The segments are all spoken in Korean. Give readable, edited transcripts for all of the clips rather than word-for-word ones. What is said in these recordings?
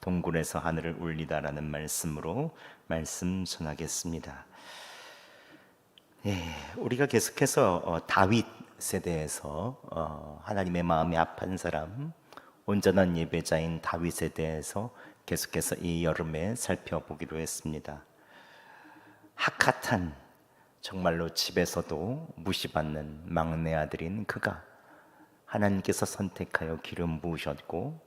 동굴에서 하늘을 울리다라는 말씀으로 말씀 전하겠습니다. 우리가 계속해서 다윗에 대해서 하나님의 마음이 아픈 사람, 온전한 예배자인 다윗에 대해서 계속해서 이 여름에 살펴보기로 했습니다. 학핫한, 정말로 집에서도 무시받는 막내 아들인 그가 하나님께서 선택하여 기름 부으셨고,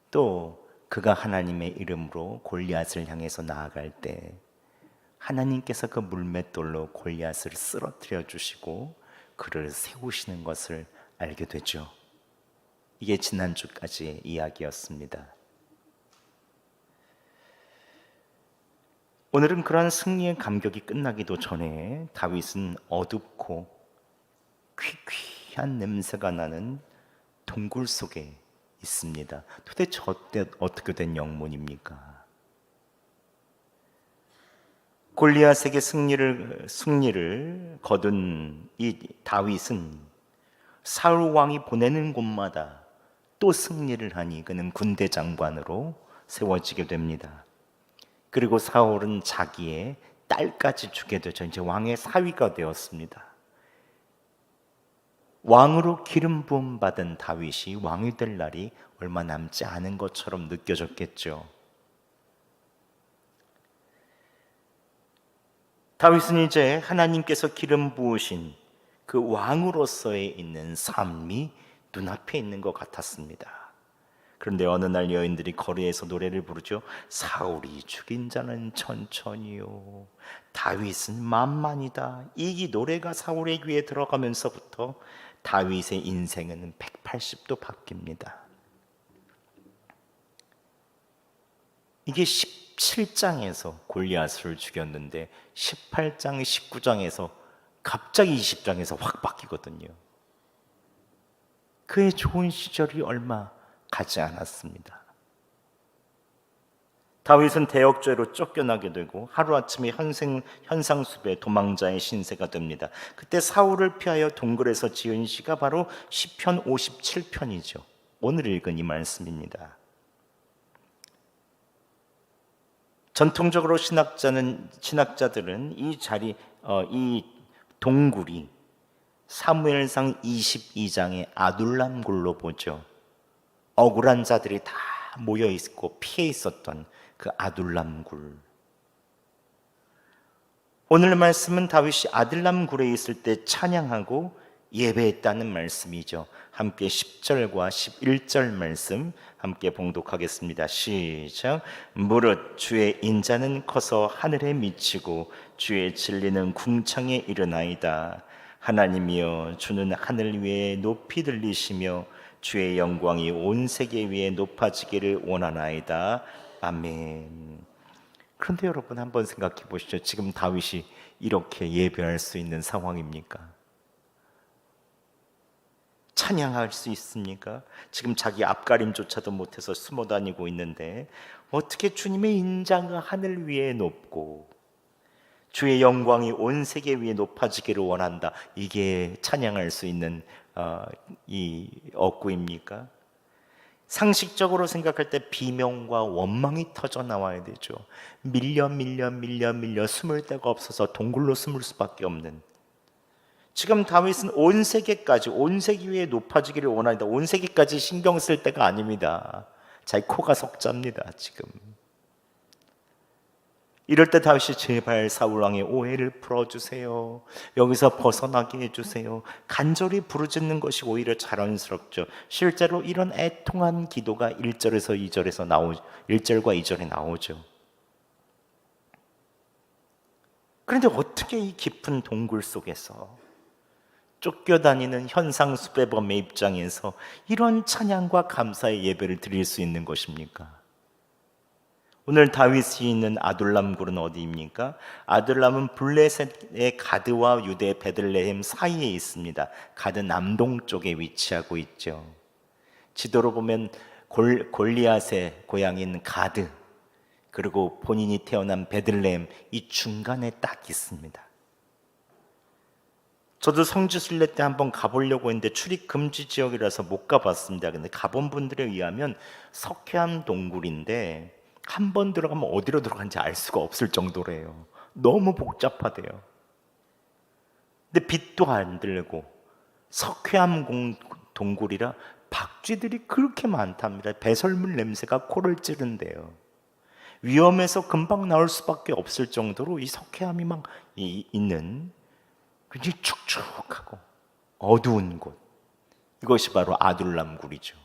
또 그가 하나님의 이름으로 골리앗을 향해서 나아갈 때 하나님께서 그 물맷돌로 골리앗을 쓰러뜨려 주시고 그를 세우시는 것을 알게 되죠. 이게 지난주까지의 이야기였습니다. 오늘은 그러한 승리의 감격이 끝나기도 전에 다윗은 어둡고 퀴퀴한 냄새가 나는 동굴 속에 있습니다. 도대체 어떻게 된 영문입니까? 골리앗에게 승리를 거둔 이 다윗은 사울 왕이 보내는 곳마다 또 승리를 하니 그는 군대 장관으로 세워지게 됩니다. 그리고 사울은 자기의 딸까지 주게 되죠. 이제 왕의 사위가 되었습니다. 왕으로 기름 부음 받은 다윗이 왕이 될 날이 얼마 남지 않은 것처럼 느껴졌겠죠. 다윗은 이제 하나님께서 기름 부으신 그 왕으로서의 있는 삶이 눈앞에 있는 것 같았습니다. 그런데 어느 날 여인들이 거리에서 노래를 부르죠. 사울이 죽인 자는 천천히요, 다윗은 만만이다. 이 노래가 사울의 귀에 들어가면서부터 다윗의 인생은 180도 바뀝니다. 이게 17장에서 골리앗을 죽였는데 18장, 19장에서 갑자기 20장에서 확 바뀌거든요. 그의 좋은 시절이 얼마 가지 않았습니다. 다윗은 대역죄로 쫓겨나게 되고 하루아침에 현상수배 도망자의 신세가 됩니다. 그때 사울을 피하여 동굴에서 지은 시가 바로 시편 57편이죠. 오늘 읽은 이 말씀입니다. 전통적으로 신학자들은 이 동굴이 사무엘상 22장의 아둘람 굴로 보죠. 억울한 자들이 다 모여 있고 피해 있었던 그 아둘람 굴. 오늘 말씀은 다윗이 아둘람 굴에 있을 때 찬양하고 예배했다는 말씀이죠. 함께 10절과 11절 말씀 함께 봉독하겠습니다. 시작. 무릇 주의 인자는 커서 하늘에 미치고 주의 진리는 궁창에 이르나이다. 하나님이여, 주는 하늘 위에 높이 들리시며 주의 영광이 온 세계 위에 높아지기를 원하나이다. 아멘. 그런데 여러분 한번 생각해 보시죠. 지금 다윗이 이렇게 예배할 수 있는 상황입니까? 찬양할 수 있습니까? 지금 자기 앞가림조차도 못해서 숨어 다니고 있는데 어떻게 주님의 인자가 하늘 위에 높고 주의 영광이 온 세계 위에 높아지기를 원한다, 이게 찬양할 수 있는 이 억구입니까? 상식적으로 생각할 때 비명과 원망이 터져 나와야 되죠. 밀려 숨을 데가 없어서 동굴로 숨을 수밖에 없는, 지금 다윗은 온 세계까지, 온 세계 위에 높아지기를 원한다. 온 세계까지 신경 쓸 때가 아닙니다. 자기 코가 석자입니다. 지금 이럴 때 다윗이 제발 사울왕의 오해를 풀어주세요, 여기서 벗어나게 해주세요, 간절히 부르짖는 것이 오히려 자연스럽죠. 실제로 이런 애통한 기도가 1절과 2절에 나오죠. 그런데 어떻게 이 깊은 동굴 속에서 쫓겨다니는 현상수배범의 입장에서 이런 찬양과 감사의 예배를 드릴 수 있는 것입니까? 오늘 다윗이 있는 아둘람 굴은 어디입니까? 아둘람은 블레셋의 가드와 유대 베들레헴 사이에 있습니다. 가드 남동쪽에 위치하고 있죠. 지도로 보면 골리앗의 고향인 가드, 그리고 본인이 태어난 베들레헴, 이 중간에 딱 있습니다. 저도 성지순례 때 한번 가보려고 했는데 출입 금지 지역이라서 못 가봤습니다. 근데 가본 분들에 의하면 석회암 동굴인데 한 번 들어가면 어디로 들어간지 알 수가 없을 정도래요. 너무 복잡하대요. 근데 빛도 안 들고 석회암 동굴이라 박쥐들이 그렇게 많답니다. 배설물 냄새가 코를 찌른대요. 위험해서 금방 나올 수밖에 없을 정도로 이 석회암이 막 있는 굉장히 축축하고 어두운 곳, 이것이 바로 아둘람굴이죠.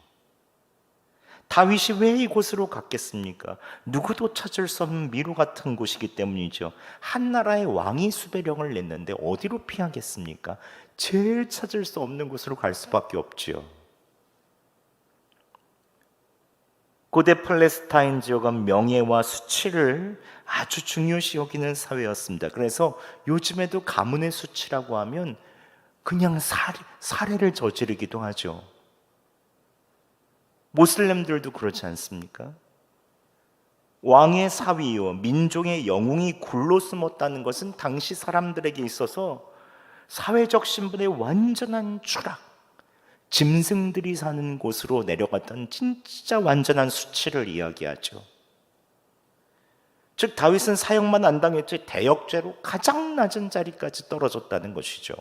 다윗이 왜 이곳으로 갔겠습니까? 누구도 찾을 수 없는 미로 같은 곳이기 때문이죠. 한 나라의 왕이 수배령을 냈는데 어디로 피하겠습니까? 제일 찾을 수 없는 곳으로 갈 수밖에 없지요. 고대 팔레스타인 지역은 명예와 수치를 아주 중요시 여기는 사회였습니다. 그래서 요즘에도 가문의 수치라고 하면 그냥 살해를 저지르기도 하죠. 모슬렘들도 그렇지 않습니까? 왕의 사위요, 민족의 영웅이 굴로 숨었다는 것은 당시 사람들에게 있어서 사회적 신분의 완전한 추락, 짐승들이 사는 곳으로 내려갔던 진짜 완전한 수치를 이야기하죠. 즉 다윗은 사형만 안 당했지 대역죄로 가장 낮은 자리까지 떨어졌다는 것이죠.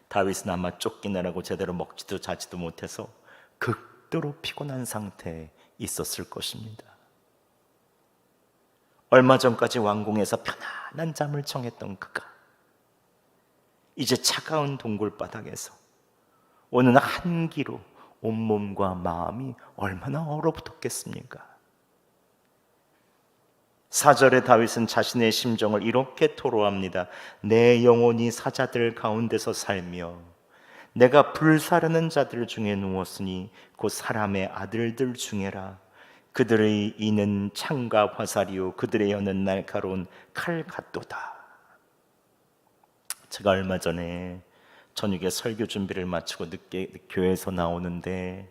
다윗은 아마 쫓기느라고 제대로 먹지도 자지도 못해서 극도로 피곤한 상태에 있었을 것입니다. 얼마 전까지 왕궁에서 편안한 잠을 청했던 그가 이제 차가운 동굴바닥에서 오는 한기로 온몸과 마음이 얼마나 얼어붙었겠습니까? 4절에 다윗은 자신의 심정을 이렇게 토로합니다. 내 영혼이 사자들 가운데서 살며 내가 불사르는 자들 중에 누웠으니 곧 사람의 아들들 중에라. 그들의 이는 창과 화살이요 그들의 혀는 날카로운 칼 같도다. 제가 얼마 전에 저녁에 설교 준비를 마치고 늦게 교회에서 나오는데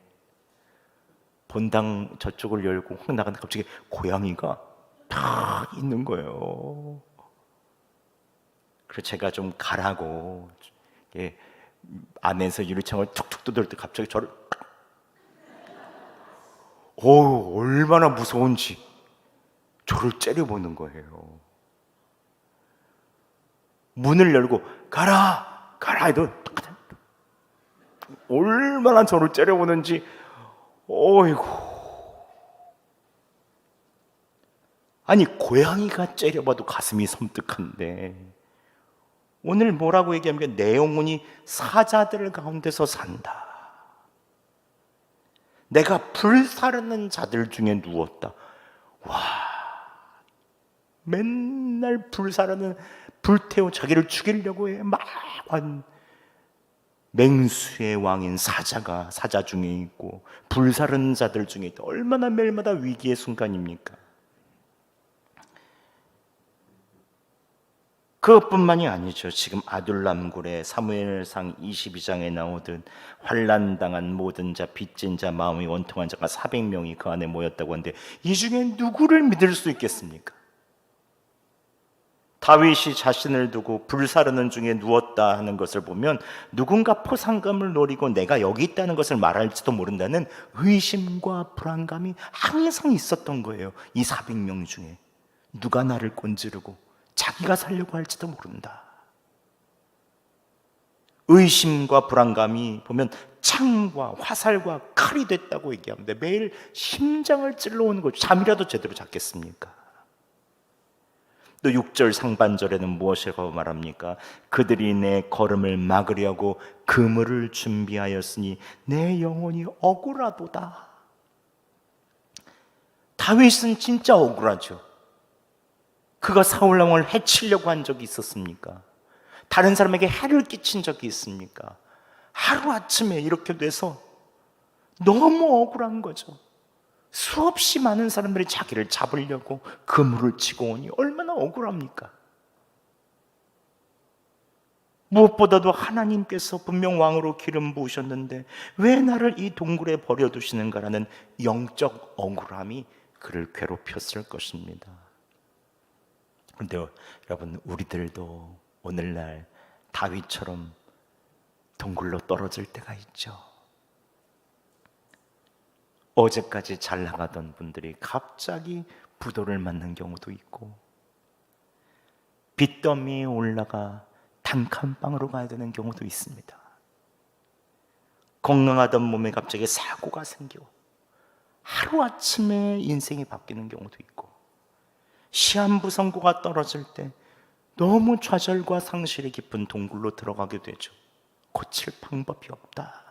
본당 저쪽을 열고 확 나가는데 갑자기 고양이가 딱 있는 거예요. 그래서 제가 좀 가라고 안에서 유리창을 툭툭 두들 때 갑자기 저를 얼마나 무서운지 저를 째려보는 거예요. 문을 열고 가라 해도 얼마나 저를 째려보는지 어이구. 아니 고양이가 째려봐도 가슴이 섬뜩한데 오늘 뭐라고 얘기하면 내 영혼이 사자들 가운데서 산다. 내가 불사르는 자들 중에 누웠다. 와, 맨날 불사르는 불태워 자기를 죽이려고 해 막한 맹수의 왕인 사자 중에 있고 불사르는 자들 중에 있다. 얼마나 매일마다 위기의 순간입니까? 그것뿐만이 아니죠. 지금 아둘람굴에 사무엘상 22장에 나오듯 환난당한 모든 자, 빚진 자, 마음이 원통한 자가 400명이 그 안에 모였다고 하는데 이 중에 누구를 믿을 수 있겠습니까? 다윗이 자신을 두고 불사르는 중에 누웠다 하는 것을 보면 누군가 포상감을 노리고 내가 여기 있다는 것을 말할지도 모른다는 의심과 불안감이 항상 있었던 거예요. 이 400명 중에 누가 나를 꼰지르고 자기가 살려고 할지도 모른다. 의심과 불안감이 보면 창과 화살과 칼이 됐다고 얘기합니다. 매일 심장을 찔러오는 거죠. 잠이라도 제대로 잤겠습니까? 또 6절 상반절에는 무엇이라고 말합니까? 그들이 내 걸음을 막으려고 그물을 준비하였으니 내 영혼이 억울하도다. 다윗은 진짜 억울하죠. 그가 사울 왕을 해치려고 한 적이 있었습니까? 다른 사람에게 해를 끼친 적이 있습니까? 하루아침에 이렇게 돼서 너무 억울한 거죠. 수없이 많은 사람들이 자기를 잡으려고 그물을 치고 오니 얼마나 억울합니까? 무엇보다도 하나님께서 분명 왕으로 기름 부으셨는데 왜 나를 이 동굴에 버려두시는가라는 영적 억울함이 그를 괴롭혔을 것입니다. 그런데 여러분, 우리들도 오늘날 다윗처럼 동굴로 떨어질 때가 있죠. 어제까지 잘 나가던 분들이 갑자기 부도를 맞는 경우도 있고, 빚더미에 올라가 단칸방으로 가야 되는 경우도 있습니다. 건강하던 몸에 갑자기 사고가 생겨 하루아침에 인생이 바뀌는 경우도 있고, 시한부 선고가 떨어질 때 너무 좌절과 상실이 깊은 동굴로 들어가게 되죠. 고칠 방법이 없다.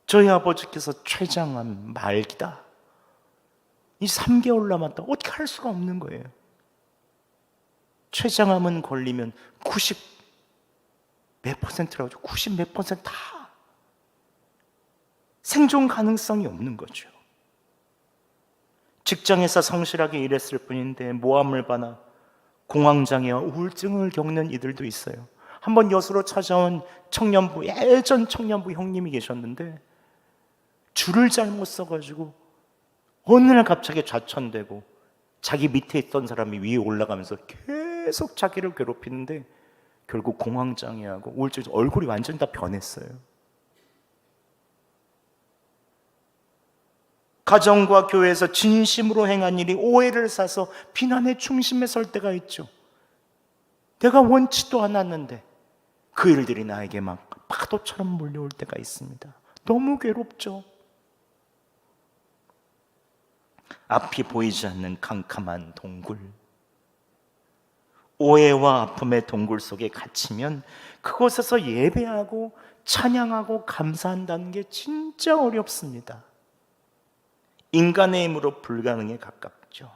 저희 아버지께서 췌장암 말기다, 이 3개월 남았다, 어떻게 할 수가 없는 거예요. 췌장암은 걸리면 90 몇 퍼센트라고 하죠. 90 몇 퍼센트 다 생존 가능성이 없는 거죠. 직장에서 성실하게 일했을 뿐인데 모함을 받아 공황장애와 우울증을 겪는 이들도 있어요. 한번 여수로 찾아온 청년부, 예전 청년부 형님이 계셨는데 줄을 잘못 써가지고 어느 날 갑자기 좌천되고, 자기 밑에 있던 사람이 위에 올라가면서 계속 자기를 괴롭히는데 결국 공황장애하고 우울증, 얼굴이 완전히 다 변했어요. 가정과 교회에서 진심으로 행한 일이 오해를 사서 비난의 중심에 설 때가 있죠. 내가 원치도 않았는데 그 일들이 나에게 막 파도처럼 몰려올 때가 있습니다. 너무 괴롭죠. 앞이 보이지 않는 캄캄한 동굴, 오해와 아픔의 동굴 속에 갇히면 그곳에서 예배하고 찬양하고 감사한다는 게 진짜 어렵습니다. 인간의 힘으로 불가능에 가깝죠.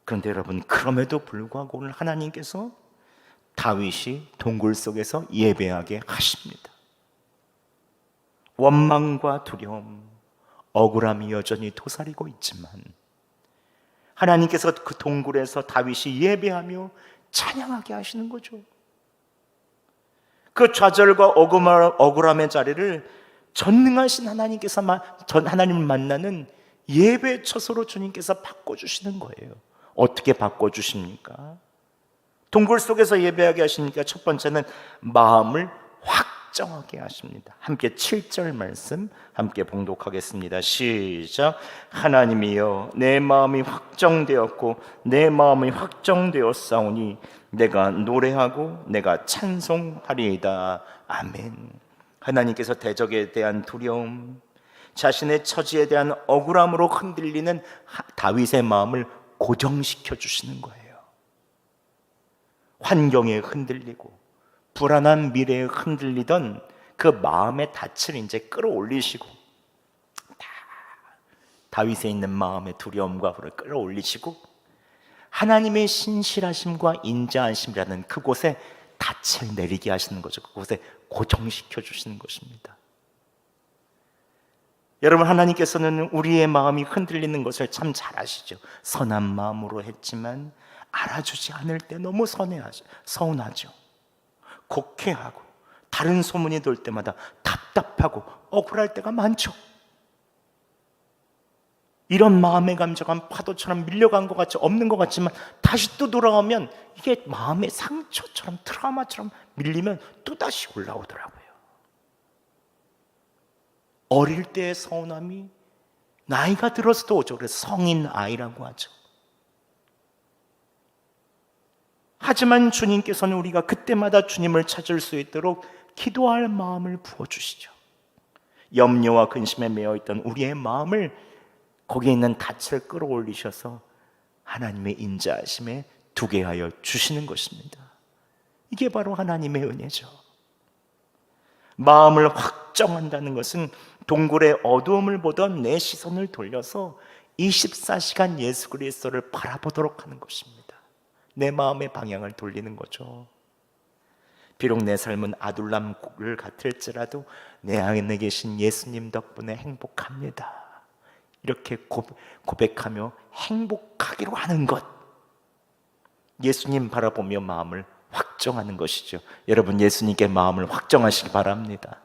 그런데 여러분, 그럼에도 불구하고 오늘 하나님께서 다윗이 동굴 속에서 예배하게 하십니다. 원망과 두려움, 억울함이 여전히 도사리고 있지만 하나님께서 그 동굴에서 다윗이 예배하며 찬양하게 하시는 거죠. 그 좌절과 억울함의 자리를 전능하신 하나님을 만나는 예배 처소로 주님께서 바꿔주시는 거예요. 어떻게 바꿔주십니까? 동굴 속에서 예배하게 하시니까 첫 번째는 마음을 확정하게 하십니다. 함께 7절 말씀 함께 봉독하겠습니다. 시작. 하나님이여, 내 마음이 확정되었고 내 마음이 확정되었사오니 내가 노래하고 내가 찬송하리이다. 아멘. 하나님께서 대적에 대한 두려움, 자신의 처지에 대한 억울함으로 흔들리는 다윗의 마음을 고정시켜 주시는 거예요. 환경에 흔들리고 불안한 미래에 흔들리던 그 마음의 닻을 이제 끌어올리시고, 다윗에 있는 마음의 두려움과 불을 끌어올리시고 하나님의 신실하심과 인자하심이라는 그곳에 닻을 내리게 하시는 거죠. 그곳에 고정시켜 주시는 것입니다. 여러분, 하나님께서는 우리의 마음이 흔들리는 것을 참 잘 아시죠. 선한 마음으로 했지만 알아주지 않을 때 너무 서운하죠. 곡해하고 다른 소문이 돌 때마다 답답하고 억울할 때가 많죠. 이런 마음의 감정은 파도처럼 밀려간 것 같지, 없는 것 같지만 다시 또 돌아오면 이게 마음의 상처처럼 트라우마처럼 밀리면 또다시 올라오더라고요. 어릴 때의 서운함이 나이가 들어서도 오죠. 그래서 성인 아이라고 하죠. 하지만 주님께서는 우리가 그때마다 주님을 찾을 수 있도록 기도할 마음을 부어주시죠. 염려와 근심에 매여있던 우리의 마음을 거기에 있는 닻을 끌어올리셔서 하나님의 인자하심에 두게 하여 주시는 것입니다. 이게 바로 하나님의 은혜죠. 마음을 확정한다는 것은 동굴의 어두움을 보던 내 시선을 돌려서 24시간 예수 그리스도를 바라보도록 하는 것입니다. 내 마음의 방향을 돌리는 거죠. 비록 내 삶은 아둘람굴 같을지라도 내 안에 계신 예수님 덕분에 행복합니다. 이렇게 고백하며 행복하기로 하는 것, 예수님 바라보며 마음을 확정하는 것이죠. 여러분, 예수님께 마음을 확정하시기 바랍니다.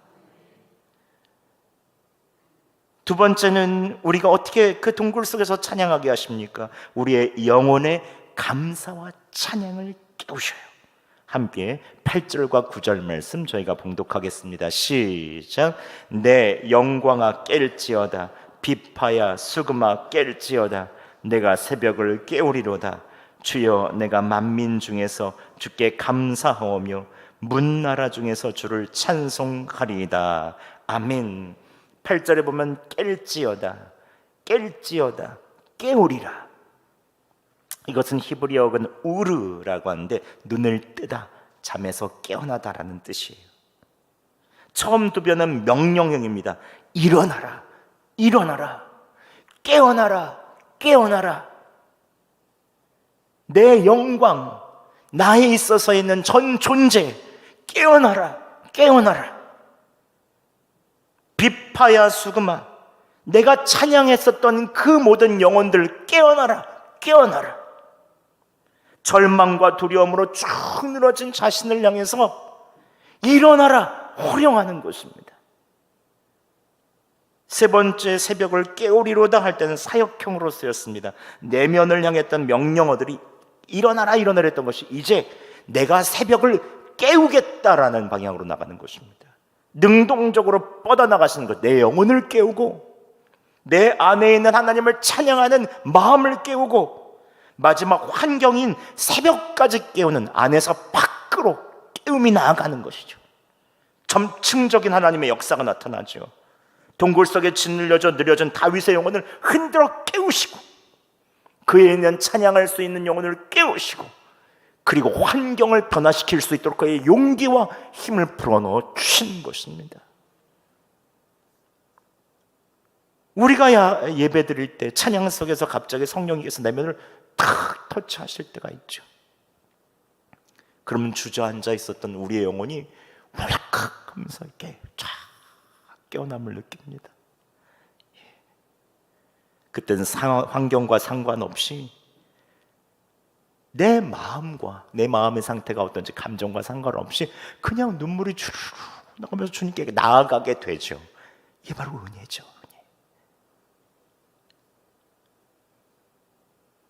두 번째는 우리가 어떻게 그 동굴 속에서 찬양하게 하십니까? 우리의 영혼의 감사와 찬양을 깨우셔요. 함께 8절과 9절 말씀 저희가 봉독하겠습니다. 시작. 내 영광아 깰지어다. 비파야 수금아 깰지어다. 내가 새벽을 깨우리로다. 주여, 내가 만민 중에서 주께 감사하오며 문나라 중에서 주를 찬송하리이다. 아멘. 8절에 보면 깰지어다, 깰지어다, 깨우리라. 이것은 히브리어는 우르라고 하는데 눈을 뜨다, 잠에서 깨어나다라는 뜻이에요. 처음 두 변은 명령형입니다. 일어나라, 일어나라, 깨어나라, 깨어나라. 내 영광, 나에 있어서 있는 전 존재, 깨어나라, 깨어나라. 비파야 수금아, 내가 찬양했었던 그 모든 영혼들 깨어나라, 깨어나라. 절망과 두려움으로 쭉 늘어진 자신을 향해서 일어나라, 호령하는 것입니다. 세 번째, 새벽을 깨우리로다 할 때는 사역형으로 쓰였습니다. 내면을 향했던 명령어들이 일어나라, 일어나라 했던 것이 이제 내가 새벽을 깨우겠다라는 방향으로 나가는 것입니다. 능동적으로 뻗어나가시는 것, 내 영혼을 깨우고 내 안에 있는 하나님을 찬양하는 마음을 깨우고 마지막 환경인 새벽까지 깨우는, 안에서 밖으로 깨움이 나아가는 것이죠. 점층적인 하나님의 역사가 나타나죠. 동굴 속에 짓눌려져 느려진 다윗의 영혼을 흔들어 깨우시고 그에 있는 찬양할 수 있는 영혼을 깨우시고 그리고 환경을 변화시킬 수 있도록 그의 용기와 힘을 불어넣어 주시는 것입니다. 우리가 예배 드릴 때 찬양 속에서 갑자기 성령님께서 내면을 탁 터치하실 때가 있죠. 그러면 주저앉아 있었던 우리의 영혼이 왈칵 하면서 이렇게 쫙 깨어남을 느낍니다. 그때는 환경과 상관없이 내 마음과 내 마음의 상태가 어떤지 감정과 상관없이 그냥 눈물이 주르르 나가면서 주님께 나아가게 되죠. 이게 바로 은혜죠. 은혜.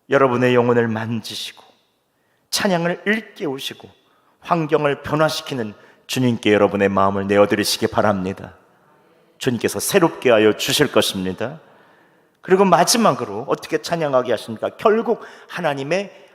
여러분의 영혼을 만지시고 찬양을 일깨우시고 환경을 변화시키는 주님께 여러분의 마음을 내어드리시기 바랍니다. 주님께서 새롭게 하여 주실 것입니다. 그리고 마지막으로 어떻게 찬양하게 하십니까? 결국 하나님의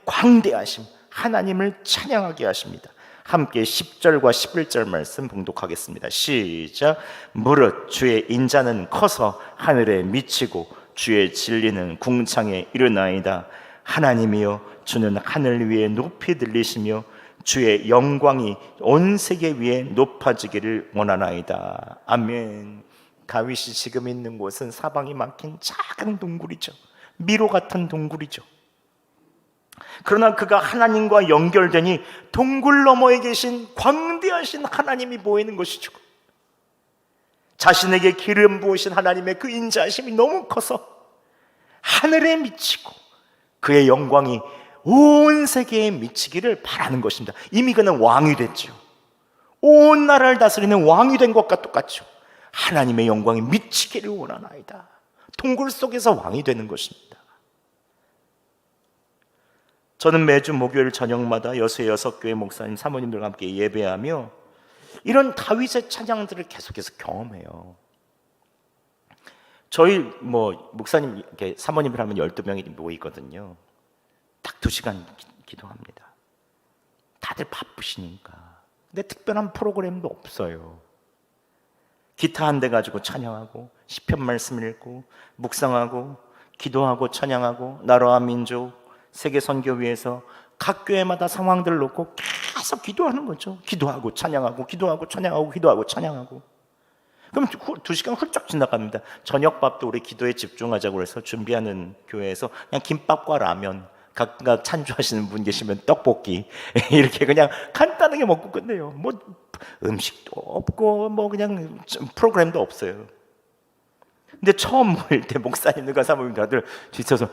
광대하심, 하나님을 찬양하게 하십니다. 함께 10절과 11절 말씀 봉독하겠습니다. 시작. 무릇 주의 인자는 커서 하늘에 미치고 주의 진리는 궁창에 이르나이다. 하나님이여, 주는 하늘 위에 높이 들리시며 주의 영광이 온 세계 위에 높아지기를 원하나이다. 아멘. 다윗이 지금 있는 곳은 사방이 막힌 작은 동굴이죠. 미로 같은 동굴이죠. 그러나 그가 하나님과 연결되니 동굴 너머에 계신 광대하신 하나님이 보이는 것이죠. 자신에게 기름 부으신 하나님의 그 인자하심이 너무 커서 하늘에 미치고 그의 영광이 온 세계에 미치기를 바라는 것입니다. 이미 그는 왕이 됐죠. 온 나라를 다스리는 왕이 된 것과 똑같죠. 하나님의 영광이 미치기를 원하나이다. 동굴 속에서 왕이 되는 것입니다. 저는 매주 목요일 저녁마다 여수의 6교회 목사님 사모님들과 함께 예배하며 이런 다윗의 찬양들을 계속해서 경험해요. 저희 목사님 이렇게 사모님들 하면 12명이 모이거든요. 딱 2시간 기도합니다. 다들 바쁘시니까. 근데 특별한 프로그램도 없어요. 기타 한 대 가지고 찬양하고 시편 말씀 읽고 묵상하고 기도하고 찬양하고 나라와 민족 세계 선교 위해서 각 교회마다 상황들을 놓고 계속 기도하는 거죠. 기도하고 찬양하고 기도하고 찬양하고 기도하고 찬양하고. 그럼 2시간 훌쩍 지나갑니다. 저녁밥도 우리 기도에 집중하자고 해서 준비하는 교회에서 그냥 김밥과 라면, 각각 찬조하시는 분 계시면 떡볶이 이렇게 그냥 간단하게 먹고 끝내요. 뭐 음식도 없고 뭐 그냥 프로그램도 없어요. 근데 처음 모일 때 목사님들과 사모님들 뒤쳐서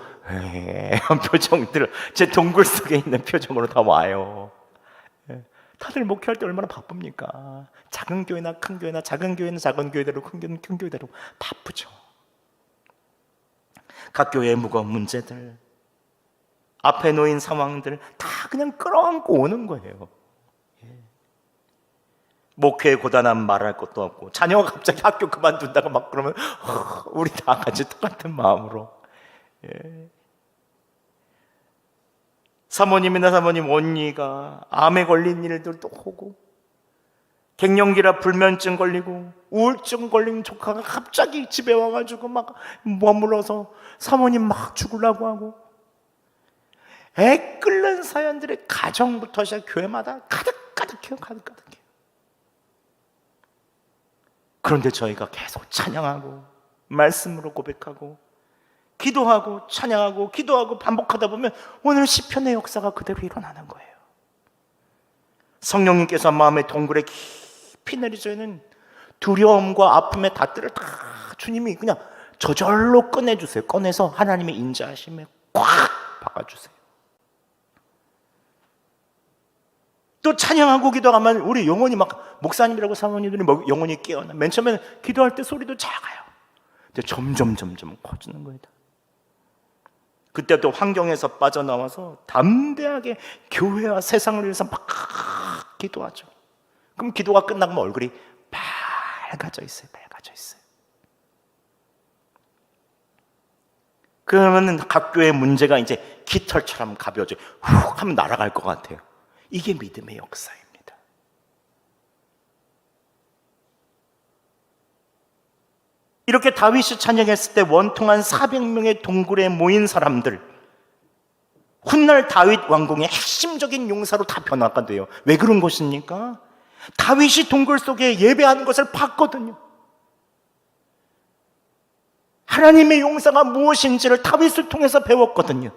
표정들을 제 동굴 속에 있는 표정으로 다 와요. 다들 목회할 때 얼마나 바쁩니까? 작은 교회나 큰 교회나, 작은 교회는 작은 교회대로, 큰 교회는 큰 교회대로 바쁘죠. 각 교회의 무거운 문제들, 앞에 놓인 상황들 다 그냥 끌어안고 오는 거예요. 목회의 고단함 말할 것도 없고, 자녀가 갑자기 학교 그만둔다고 막 그러면 우리 다 같이 똑같은 마음으로. 사모님이나 사모님 언니가 암에 걸린 일들도 오고, 갱년기라 불면증 걸리고 우울증 걸린 조카가 갑자기 집에 와가지고 막 머물러서 사모님 막 죽으려고 하고, 애 끓는 사연들의 가정부터 시작 교회마다 가득가득해요. 가득가득해요. 그런데 저희가 계속 찬양하고 말씀으로 고백하고 기도하고 찬양하고 기도하고 반복하다 보면 오늘 시편의 역사가 그대로 일어나는 거예요. 성령님께서 마음의 동굴에 깊이 내리시는 두려움과 아픔의 닷들을 다 주님이 그냥 저절로 꺼내주세요. 꺼내서 하나님의 인자하심에 꽉 박아주세요. 또 찬양하고 기도하면 우리 영혼이 막, 목사님이라고 사모님들이 영혼이 깨어나. 맨 처음에는 기도할 때 소리도 작아요. 근데 점점 커지는 거예요. 그때 또 환경에서 빠져나와서 담대하게 교회와 세상을 위해서 막 기도하죠. 그럼 기도가 끝나면 얼굴이 밝아져 있어요. 그러면 각 교회의 문제가 이제 깃털처럼 가벼워져요. 훅 하면 날아갈 것 같아요. 이게 믿음의 역사입니다. 이렇게 다윗이 찬양했을 때 원통한 400명의 동굴에 모인 사람들, 훗날 다윗 왕궁의 핵심적인 용사로 다 변화가 돼요. 왜 그런 것입니까? 다윗이 동굴 속에 예배하는 것을 봤거든요. 하나님의 용사가 무엇인지를 다윗을 통해서 배웠거든요.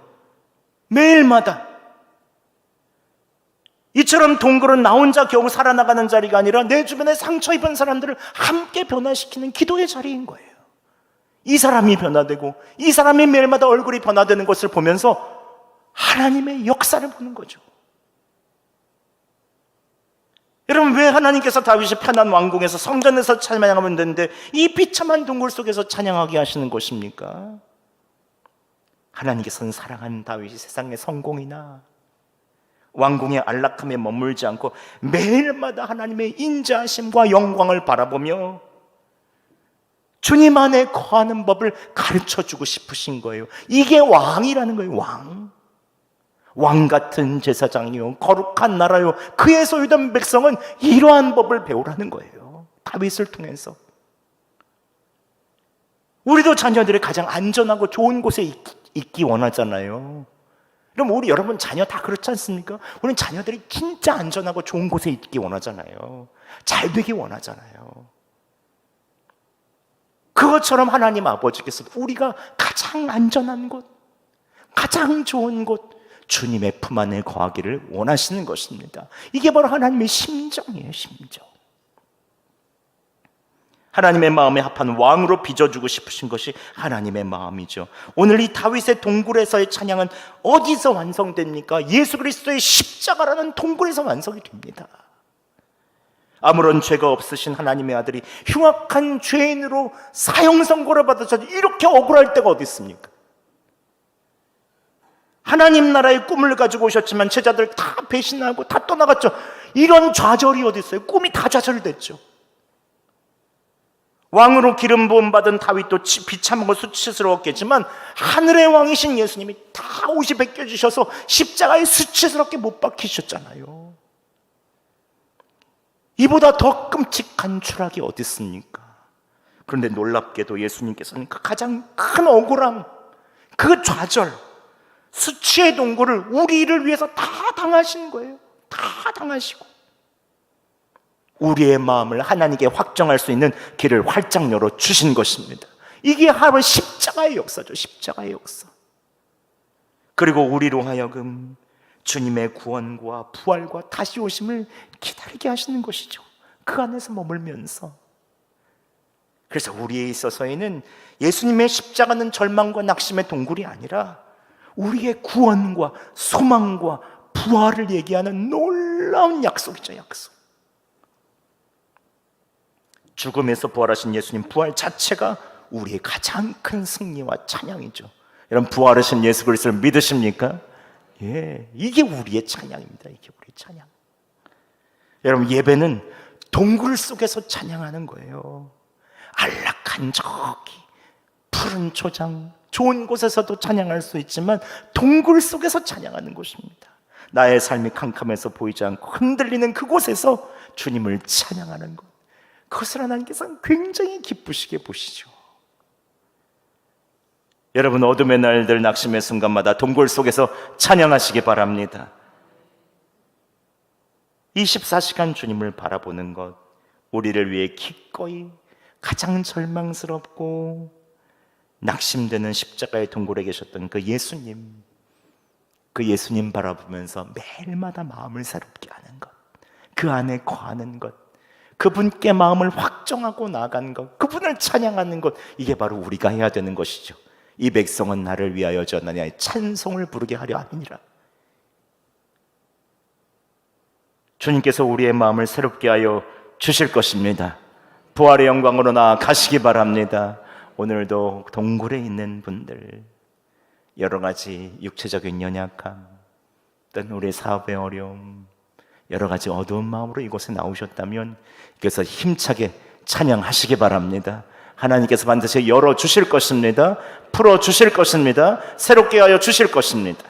매일마다. 이처럼 동굴은 나 혼자 겨우 살아나가는 자리가 아니라 내 주변에 상처 입은 사람들을 함께 변화시키는 기도의 자리인 거예요. 이 사람이 변화되고 이 사람이 매일마다 얼굴이 변화되는 것을 보면서 하나님의 역사를 보는 거죠. 여러분, 왜 하나님께서 다윗이 편한 왕궁에서 성전에서 찬양하면 되는데 이 비참한 동굴 속에서 찬양하게 하시는 것입니까? 하나님께서는 사랑하는 다윗이 세상의 성공이나 왕궁의 안락함에 머물지 않고 매일마다 하나님의 인자하심과 영광을 바라보며 주님 안에 거하는 법을 가르쳐주고 싶으신 거예요. 이게 왕이라는 거예요. 왕 같은 제사장이요, 거룩한 나라요, 그의 소유된 백성은 이러한 법을 배우라는 거예요. 다윗을 통해서. 우리도 자녀들이 가장 안전하고 좋은 곳에 있기 원하잖아요. 그럼 여러분 자녀 다 그렇지 않습니까? 우리는 자녀들이 진짜 안전하고 좋은 곳에 있기 원하잖아요. 잘 되기 원하잖아요. 그것처럼 하나님 아버지께서도 우리가 가장 안전한 곳, 가장 좋은 곳, 주님의 품 안에 거하기를 원하시는 것입니다. 이게 바로 하나님의 심정이에요. 심정. 하나님의 마음에 합한 왕으로 빚어주고 싶으신 것이 하나님의 마음이죠. 오늘 이 다윗의 동굴에서의 찬양은 어디서 완성됩니까? 예수 그리스도의 십자가라는 동굴에서 완성이 됩니다. 아무런 죄가 없으신 하나님의 아들이 흉악한 죄인으로 사형 선고를 받아서 이렇게 억울할 때가 어디 있습니까? 하나님 나라의 꿈을 가지고 오셨지만 제자들 다 배신하고 다 떠나갔죠. 이런 좌절이 어디 있어요? 꿈이 다 좌절됐죠. 왕으로 기름 부음 받은 다윗도 비참하고 수치스러웠겠지만 하늘의 왕이신 예수님이 다 옷이 벗겨지셔서 십자가에 수치스럽게 못 박히셨잖아요. 이보다 더 끔찍한 추락이 어디 있습니까? 그런데 놀랍게도 예수님께서는 그 가장 큰 억울함, 그 좌절, 수치의 동굴을 우리를 위해서 다 당하신 거예요. 다 당하시고 우리의 마음을 하나님께 확정할 수 있는 길을 활짝 열어 주신 것입니다. 이게 바로 십자가의 역사죠. 십자가의 역사. 그리고 우리로 하여금 주님의 구원과 부활과 다시 오심을 기다리게 하시는 것이죠. 그 안에서 머물면서. 그래서 우리에 있어서에는 예수님의 십자가는 절망과 낙심의 동굴이 아니라 우리의 구원과 소망과 부활을 얘기하는 놀라운 놀라운 약속이죠, 약속. 죽음에서 부활하신 예수님 부활 자체가 우리의 가장 큰 승리와 찬양이죠. 여러분, 부활하신 예수 그리스도를 믿으십니까? 예, 이게 우리의 찬양입니다. 이게 우리의 찬양. 여러분, 예배는 동굴 속에서 찬양하는 거예요. 안락한 저기 푸른 초장, 좋은 곳에서도 찬양할 수 있지만 동굴 속에서 찬양하는 곳입니다. 나의 삶이 캄캄해서 보이지 않고 흔들리는 그곳에서 주님을 찬양하는 것, 그것을 하나님께서는 굉장히 기쁘시게 보시죠. 여러분, 어둠의 날들, 낙심의 순간마다 동굴 속에서 찬양하시기 바랍니다. 24시간 주님을 바라보는 것, 우리를 위해 기꺼이 가장 절망스럽고 낙심되는 십자가의 동굴에 계셨던 그 예수님, 그 예수님 바라보면서 매일마다 마음을 새롭게 하는 것, 그 안에 거하는 것, 그분께 마음을 확정하고 나아간 것, 그분을 찬양하는 것, 이게 바로 우리가 해야 되는 것이죠. 이 백성은 나를 위하여 지었나니 찬송을 부르게 하려 함이니라. 주님께서 우리의 마음을 새롭게 하여 주실 것입니다. 부활의 영광으로 나아가시기 바랍니다. 오늘도 동굴에 있는 분들, 여러 가지 육체적인 연약함, 또는 우리 사업의 어려움, 여러 가지 어두운 마음으로 이곳에 나오셨다면 그래서 힘차게 찬양하시기 바랍니다. 하나님께서 반드시 열어주실 것입니다. 풀어주실 것입니다. 새롭게 하여 주실 것입니다.